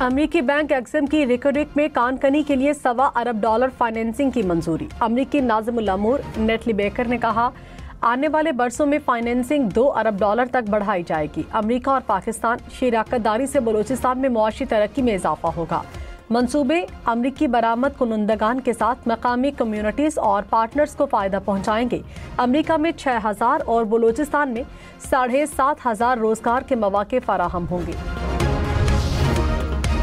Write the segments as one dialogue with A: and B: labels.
A: अमेरिकी bank Exim की रिकरिक में कानकनी के लिए $1.25 अरब फाइनेंसिंग की मंजूरी। अमेरिकी नाज़िम उल अमूर नेटली बेकर ने कहा, आने वाले बरसों में फाइनेंसिंग $2 अरब तक बढ़ाई जाएगी। अमेरिका और पाकिस्तान शराकतदारी से बलूचिस्तान में मुआशी तरक्की में इजाफा होगा। मंसूबे अमरीकी बरामद कुनंदगान के साथ मकामी कम्युनिटीज और पार्टनर्स को फायदा पहुंचाएंगे। अमरीका में 6,000 और बलूचिस्तान में 7,500 रोजगार के मौके फराहम होंगे।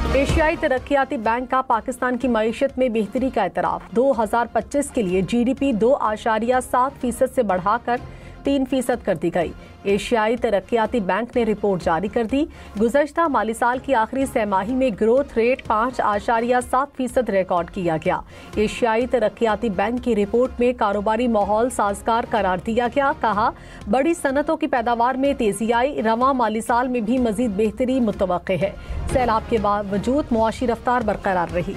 A: एशियाई तरक्याती बैंक का पाकिस्तान की मईशत में बेहतरी का एतराफ। 2025 के लिए GDP 2.7% से बढ़ाकर 3% कर दी गई। एशियाई तरक्याती बैंक ने रिपोर्ट जारी कर दी। गुज़श्ता माली साल की आखिरी छमाही में ग्रोथ रेट 5.7% रिकॉर्ड किया गया। एशियाई तरक्याती बैंक की रिपोर्ट में कारोबारी माहौल साजगार करार दिया गया। कहा, बड़ी सनतों की पैदावार में तेजी आई। रवां माली साल में भी मजीद बेहतरी मुतवक्के है। सैलाब के बावजूद मुआशी रफ्तार बरकरार रही।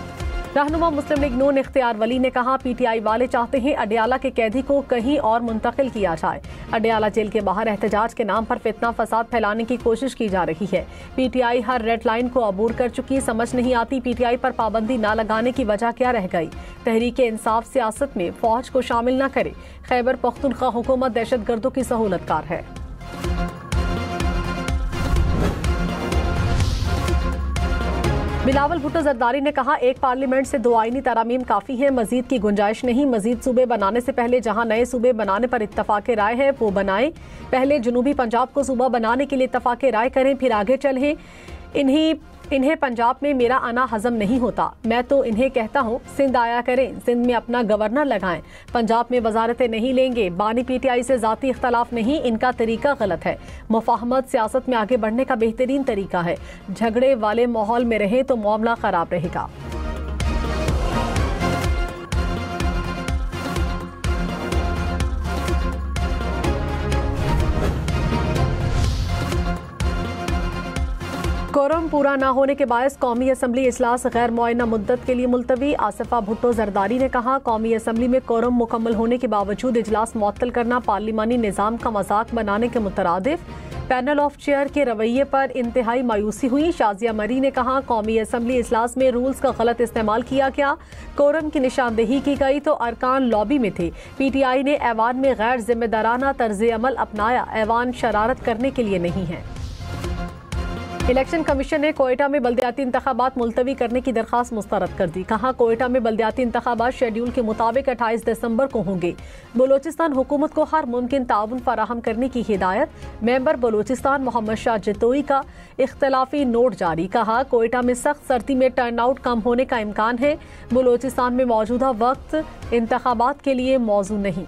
A: रहनुमा मुस्लिम लीग नून इख्तियार वली ने कहा, PTI वाले चाहते हैं अडयाला के कैदी को कहीं और मुंतकिल किया जाए। अडयाला जेल के बाहर एहतजाज के नाम पर फितना फसाद फैलाने की कोशिश की जा रही है। PTI हर रेड लाइन को अबूर कर चुकी। समझ नहीं आती PTI पर पाबंदी न लगाने की वजह क्या रह गई। तहरीक इंसाफ सियासत में फौज को शामिल न करे। खैबर पख्तूनख्वा हुकूमत दहशतगर्दों की सहूलतकार है। बिलावल भुट्टो जरदारी ने कहा, एक पार्लियामेंट से 2 आईनी तरामीम काफी है, मजीद की गुंजाइश नहीं। मजीद सूबे बनाने से पहले जहां नए सूबे बनाने पर इत्तफाक राय है वो बनाएं। पहले जनूबी पंजाब को सूबा बनाने के लिए इत्तफाक राय करें, फिर आगे चलें। इन्हें पंजाब में मेरा आना हजम नहीं होता। मैं तो इन्हें कहता हूँ सिंध आया करें, सिंध में अपना गवर्नर लगाएं। पंजाब में वजारतें नहीं लेंगे। बानी PTI से जाती इख्तलाफ नहीं, इनका तरीका गलत है। मुफाहमत सियासत में आगे बढ़ने का बेहतरीन तरीका है। झगड़े वाले माहौल में रहें तो मामला खराब रहेगा। कोरम पूरा न होने के बायस कौमी असम्बली इजलास गैर मुअय्यना मुद्दत के लिए मुलतवी। आसिफा भुट्टो जरदारी ने कहा, कौमी असम्बली में कोरम मुकम्मल होने के बावजूद इजलास मुअत्तल करना पार्लिमानी निज़ाम का मजाक बनाने के मुतरादिफ। पैनल ऑफ चेयर के रवैये पर इंतहाई मायूसी हुई। शाजिया मरी ने कहा, कौमी असम्बली इजलास में रूल्स का गलत इस्तेमाल किया गया। कोरम की निशानदेही की गई तो अरकान लॉबी में थे। PTI ने ऐवान में गैर जिम्मेदाराना तर्ज अमल अपनाया। ऐवान शरारत करने के लिए नहीं है। इलेक्शन कमीशन ने कोयटा में बल्दियाती इंतखाबात मुलतवी करने की दरखास्त मुस्तरद कर दी। कहा, कोयटा में बल्दियाती इंतखाबात शेड्यूल के मुताबिक 28 दिसंबर को होंगे। बलोचिस्तान हुकूमत को हर मुमकिन ताउन फराहम करने की हिदायत। मेंबर बलोचिस्तान मोहम्मद शाह जितोई का इख्तलाफी नोट जारी। कहा, कोयटा में सख्त सर्दी में टर्न आउट कम होने का इम्कान है। बलोचिस्तान में मौजूदा वक्त इंतखाबात के लिए मौजू नहीं।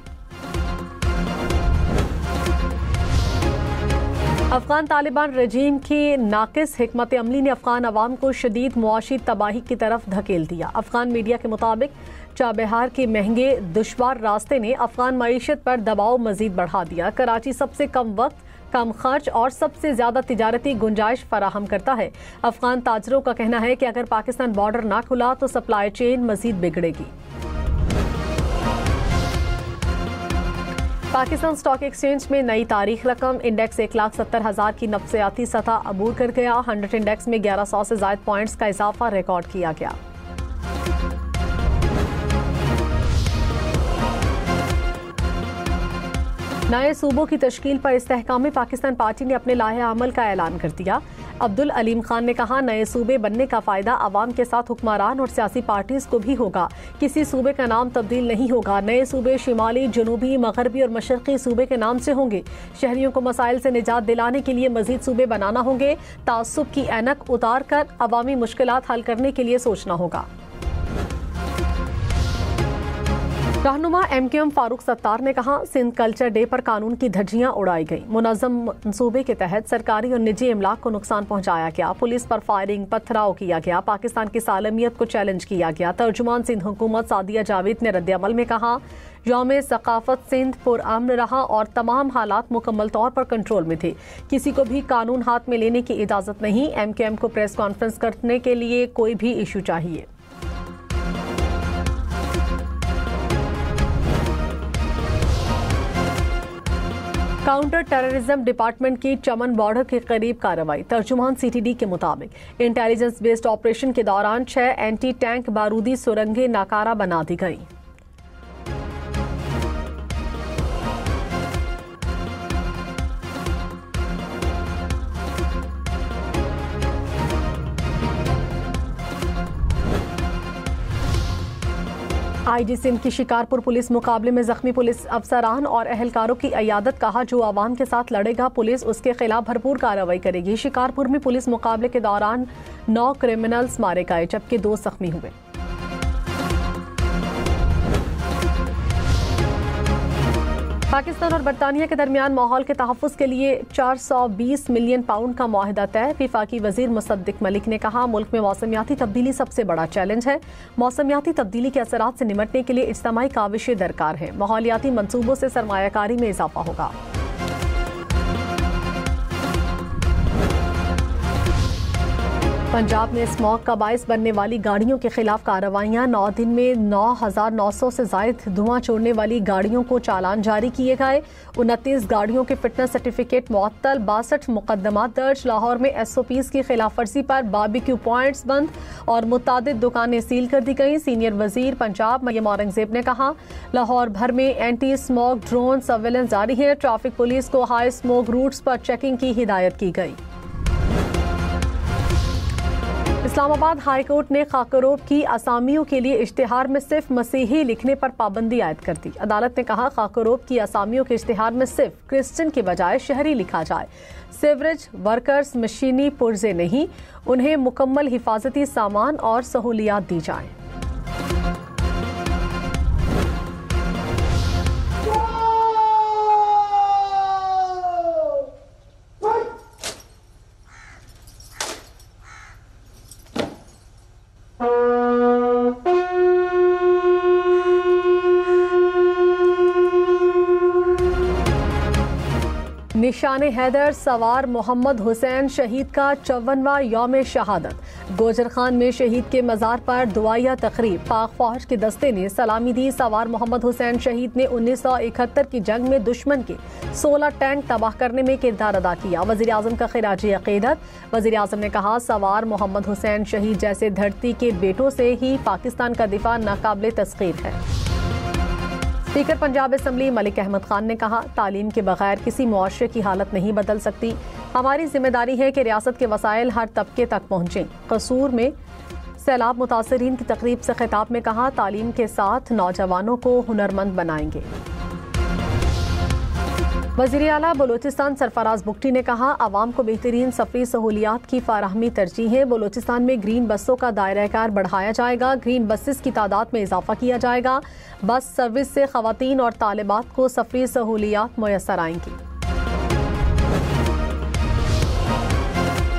A: अफगान तालिबान रजीम की नाकिस हिकमत अमली ने अफगान अवाम को शदीद मुआशी तबाही की तरफ धकेल दिया। अफगान मीडिया के मुताबिक चाबहार के महंगे दुश्वार रास्ते ने अफगान मईशत पर दबाव मजीद बढ़ा दिया। कराची सबसे कम वक्त, कम खर्च और सबसे ज्यादा तिजारती गुंजाइश फराहम करता है। अफगान ताजरों का कहना है कि अगर पाकिस्तान बॉर्डर ना खुला तो सप्लाई चेन मजीद बिगड़ेगी। पाकिस्तान स्टॉक एक्सचेंज में नई तारीख रकम। इंडेक्स 1,70,000 की नफ्सियाती सतह अबूर कर गया। 100 इंडेक्स में 1100 से ज्यादा पॉइंट्स का इजाफा रिकॉर्ड किया गया। नए सूबों की तश्कील पर इस्तेहकाम पाकिस्तान पार्टी ने अपने लाहे अमल का ऐलान कर दिया। अब्दुल अलीम खान ने कहा, नए सूबे बनने का फायदा आवाम के साथ हुक्मरान और सियासी पार्टीज को भी होगा। किसी सूबे का नाम तब्दील नहीं होगा। नए सूबे शिमाली, जनूबी, मगरबी और मशरकी सूबे के नाम से होंगे। शहरियों को मसाइल से निजात दिलाने के लिए मजीद सूबे बनाना होंगे। तासुब की ऐनक उतार कर अवामी मुश्किलात हल करने के लिए सोचना होगा। रहनुमा MKM फारूक सत्तार ने कहा, सिंध कल्चर डे पर कानून की धज्जियां उड़ाई गई। मुनज़्ज़म मंसूबे के तहत सरकारी और निजी इमलाक को नुकसान पहुंचाया गया। पुलिस पर फायरिंग, पथराव किया गया। पाकिस्तान की सालमियत को चैलेंज किया गया। तर्जुमान सिंध हुकूमत सादिया जावेद ने रद्द-ए-अमल में कहा, यौम सकाफत सिंध पुरअमन रहा और तमाम हालात मुकम्मल तौर पर कंट्रोल में थे। किसी को भी कानून हाथ में लेने की इजाज़त नहीं। MKM को प्रेस कॉन्फ्रेंस करने के लिए कोई भी इशू चाहिए। काउंटर टेररिज्म डिपार्टमेंट की चमन बॉर्डर के करीब कार्रवाई। तर्जुमान सीटीडी के मुताबिक इंटेलिजेंस बेस्ड ऑपरेशन के दौरान 6 एंटी टैंक बारूदी सुरंगें नाकारा बना दी गई। आईजी सिंध की शिकारपुर पुलिस मुकाबले में जख्मी पुलिस अफसरान और अहलकारों की अयादत। कहा, जो आवाम के साथ लड़ेगा पुलिस उसके खिलाफ भरपूर कार्रवाई करेगी। शिकारपुर में पुलिस मुकाबले के दौरान 9 क्रिमिनल्स मारे गए जबकि 2 जख्मी हुए। पाकिस्तान और बरतानिया के दरमियान माहौल के तहफ़्फ़ुज़ के लिए 420 मिलियन पाउंड का मुआहिदा तय। वफाकी वज़ीर मुसद्दिक मलिक ने कहा, मुल्क में मौसमियाती तब्दीली सबसे बड़ा चैलेंज है। मौसमियाती तब्दीली के असरात से निमटने के लिए इज्तिमाई काविशें दरकार हैं। माहौलियाती मंसूबों से सरमायाकारी में इजाफा होगा। पंजाब में स्मॉग का बायस बनने वाली गाड़ियों के खिलाफ कार्रवाइयां। 9 दिन में 9,900 से जायद धुआं छोड़ने वाली गाड़ियों को चालान जारी किए गए। 29 गाड़ियों के फिटनेस सर्टिफिकेट मुअत्तल। 62 मुकदमात दर्ज। लाहौर में SOPs की खिलाफ वर्जी पर बारबेक्यू पॉइंट्स बंद और मुतादिद दुकानें सील कर दी गई। सीनियर वजीर पंजाब मरियम औरंगजेब ने कहा, लाहौर भर में एंटी स्मॉग ड्रोन सर्वेलेंस जारी है। ट्रैफिक पुलिस को हाई स्मोक रूट्स पर चेकिंग की हिदायत की गई। इस्लामाबाद हाई कोर्ट ने खाकरोब की असामियों के लिए इश्तिहार में सिर्फ मसीही लिखने पर पाबंदी आयद कर दी। अदालत ने कहा, खाकरोब की असामियों के इश्तिहार में सिर्फ क्रिश्चियन के बजाय शहरी लिखा जाए। सीवरेज वर्कर्स मशीनी पुर्जे नहीं, उन्हें मुकम्मल हिफाजती सामान और सहूलियात दी जाए। निशाने हैदर सवार मोहम्मद हुसैन शहीद का 54वां यौम शहादत। गोजर खान में शहीद के मज़ार पर दुआया तकरीब। पाक फौज के दस्ते ने सलामी दी। सवार मोहम्मद हुसैन शहीद ने 1971 की जंग में दुश्मन के 16 टैंक तबाह करने में किरदार अदा किया। वज़ीर आज़म का खिराजी अक़ीदत। वज़ीर आज़म ने कहा, सवार मोहम्मद हुसैन शहीद जैसे धरती के बेटों से ही पाकिस्तान का दिफा नाकाबिले तस्ख़ीर है। स्पीकर पंजाब असम्बली मलिक अहमद खान ने कहा, तालीम के बगैर किसी मुआशरे की हालत नहीं बदल सकती। हमारी जिम्मेदारी है कि रियासत के वसाइल हर तबके तक पहुँचें। कसूर में सैलाब मुतासरीन की तकरीब से खिताब में कहा, तालीम के साथ नौजवानों को हुनरमंद बनाएंगे। वज़ीर आला बलूचिस्तान सरफराज बुगटी ने कहा, आवाम को बेहतरीन सफरी सहूलियात की फराहमी तरजीह है। बलूचिस्तान में ग्रीन बसों का दायरा-ए-कार बढ़ाया जाएगा। ग्रीन बसेस की तादाद में इजाफा किया जाएगा। बस सर्विस से खवातीन और तालिबात को सफरी सहूलियात मुयस्सर आएंगी।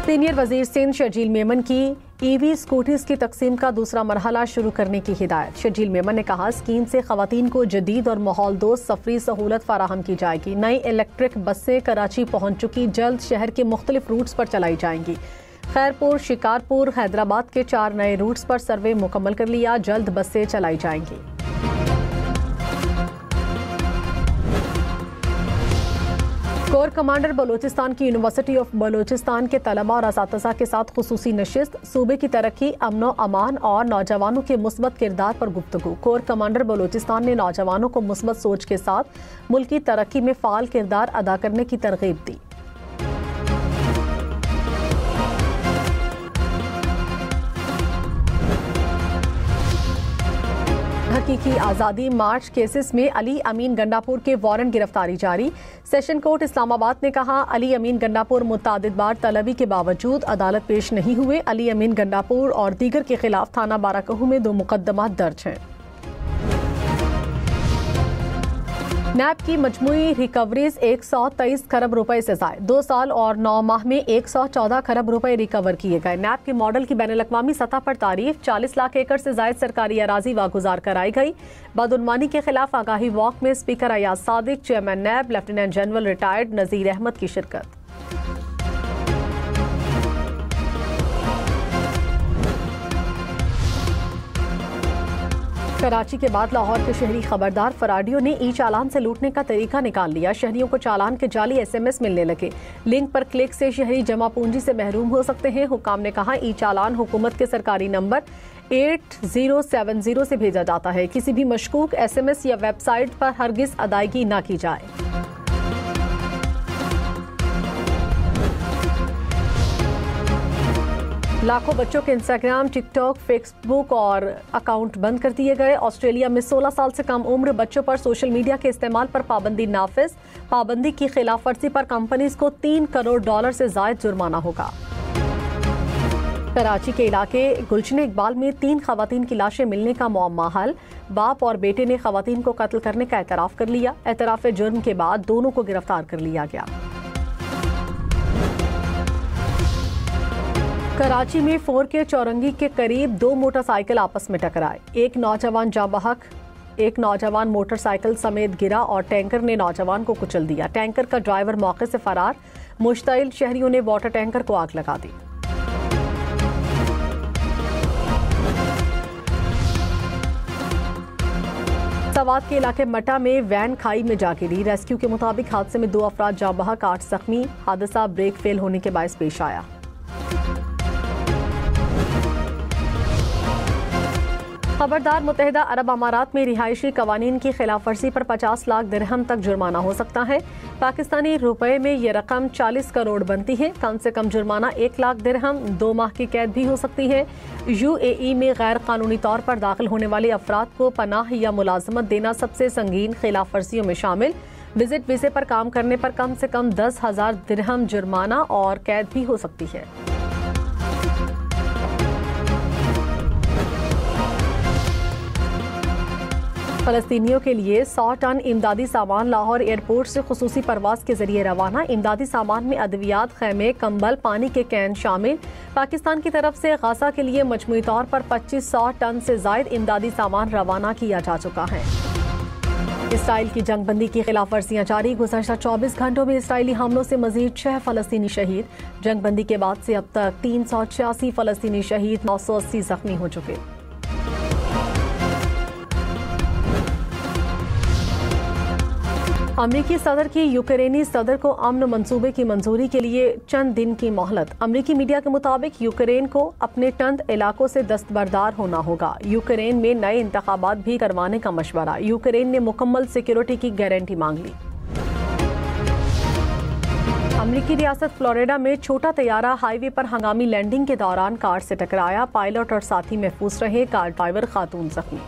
A: सीनियर वजीर सिंध शर्जील मेमन की EV स्कूटीज की तकसीम का दूसरा मरहला शुरू करने की हिदायत। शर्जील मेमन ने कहा, स्कीम से खवातीन को जदीद और माहौल दोस्त सफरी सहूलत फराहम की जाएगी। नई इलेक्ट्रिक बसें कराची पहुंच चुकी, जल्द शहर के मुख्तलिफ रूट्स पर चलाई जाएंगी। खैरपुर, शिकारपुर, हैदराबाद के 4 नए रूट्स पर सर्वे मुकम्मल कर लिया, जल्द बसें चलाई जाएंगी। कोर कमांडर बलूचिस्तान की यूनिवर्सिटी ऑफ बलूचिस्तान के तलबा और असातिज़ा के साथ खुसूसी नशिस्त। सूबे की तरक्की, अमनो अमान और नौजवानों के मुस्बत किरदार पर गुफ्तगू। कोर कमांडर बलूचिस्तान ने नौजवानों को मुस्बत सोच के साथ मुल्क की तरक्की में फ़ाल किरदार अदा करने की तरगीब दी। हकीकी आज़ादी मार्च केसेस में अली अमीन गंडापुर के वारंट गिरफ्तारी जारी। सेशन कोर्ट इस्लामाबाद ने कहा, अली अमीन गंडापुर मुतादिद बार तलबी के बावजूद अदालत पेश नहीं हुए। अली अमीन गंडापुर और दीगर के खिलाफ थाना बाराकहू में 2 मुकदमात दर्ज हैं। नैब की मजमूई रिकवरीज 123 खरब रुपए से ज़ायद। 2 साल और 9 माह में 114 खरब रुपए रिकवर किए गए। नैब के मॉडल की बैनुल-अक़वामी सतह पर तारीफ। 40 लाख एकड़ से ज़ायद सरकारी अराजी वागुजार कराई गई। बदउनवानी के खिलाफ आगाही वॉक में स्पीकर अयाज सादिक, चेयरमैन नैब लेफ्टिनेंट जनरल रिटायर्ड नज़ीर अहमद की शिरकत। कराची के बाद लाहौर के शहरी खबरदार फराडियों ने ई चालान से लूटने का तरीका निकाल लिया। शहरियों को चालान के जाली SMS मिलने लगे। लिंक पर क्लिक से शहरी जमा पूंजी से महरूम हो सकते हैं। हुक्काम ने कहा, ई चालान हुकूमत के सरकारी नंबर 8070 से भेजा जाता है। किसी भी मशकूक SMS या वेबसाइट पर हरगिज अदायगी न की जाए। लाखों बच्चों के इंस्टाग्राम, टिकटॉक, फेसबुक और अकाउंट बंद कर दिए गए। ऑस्ट्रेलिया में 16 साल से कम उम्र बच्चों पर सोशल मीडिया के इस्तेमाल पर पाबंदी नाफिज। पाबंदी की खिलाफवर्जी पर कंपनीज को $3 करोड़ से जायद जुर्माना होगा। कराची के इलाके गुलशन इकबाल में 3 खवातीन की लाशें मिलने का मुअम्मा हल। बाप और बेटे ने खवातीन को कत्ल करने का एतराफ कर लिया। एतराफ जुर्म के बाद दोनों को गिरफ्तार कर लिया गया। कराची में 4K चौरंगी के करीब 2 मोटरसाइकिल आपस में टकराए। एक नौजवान जाँ बहक, एक नौजवान मोटरसाइकिल समेत गिरा और टैंकर ने नौजवान को कुचल दिया। टैंकर का ड्राइवर मौके से फरार। मुश्तइल शहरियों ने वाटर टैंकर को आग लगा दी। सवात के इलाके मटा में वैन खाई में जा गिरी। रेस्क्यू के मुताबिक हादसे में 2 अफराद जाँ बहक, 8 जख्मी। हादसा ब्रेक फेल होने के बायस पेश आया। खबरदार, मुत्तहिदा अरब अमारात में रिहायशी कवानीन की खिलाफवर्जी पर 50 लाख दिरहम तक जुर्माना हो सकता है। पाकिस्तानी रुपए में ये रकम 40 करोड़ बनती है। कम से कम जुर्माना 1 लाख दिरहम, 2 माह की कैद भी हो सकती है। UAE में गैर कानूनी तौर पर दाखिल होने वाले अफराद को पनाह या मुलाजमत देना सबसे संगीन खिलाफवर्जियों में शामिल। विजिट वीजे पर काम करने पर कम से कम 10,000 दिरहम जुर्माना और कैद भी हो सकती है। फलस्तीनियों के लिए 100 टन इमदादी सामान लाहौर एयरपोर्ट से खुसूसी परवाज के जरिए रवाना। इमदादी सामान में अद्वियात, खैमे, कंबल, पानी के कैन शामिल। पाकिस्तान की तरफ से गाजा के लिए मजमूई तौर पर 2500 टन से जायद इमदादी सामान रवाना किया जा चुका है। इसराइल की जंगबंदी की खिलाफवर्जियां जारी। गुज़श्ता 24 घंटों में इसराइली हमलों से मजीद 6 फलस्तीनी शहीद। जंगबंदी के बाद से अब तक 386 फलस्तीनी शहीद, 980 जख्मी हो चुके। अमरीकी सदर की यूक्रेनी सदर को अमन मंसूबे की मंजूरी के लिए चंद दिन की मोहलत। अमरीकी मीडिया के मुताबिक यूक्रेन को अपने चंद इलाकों से दस्तबरदार होना होगा। यूक्रेन में नए इंतखाबात भी करवाने का मशवरा। यूक्रेन ने मुकम्मल सिक्योरिटी की गारंटी मांग ली। अमरीकी रियासत फ्लोरिडा में छोटा तैयारा हाईवे पर हंगामी लैंडिंग के दौरान कार से टकराया। पायलट और साथी महफूज रहे, कार ड्राइवर खातून जख्मी।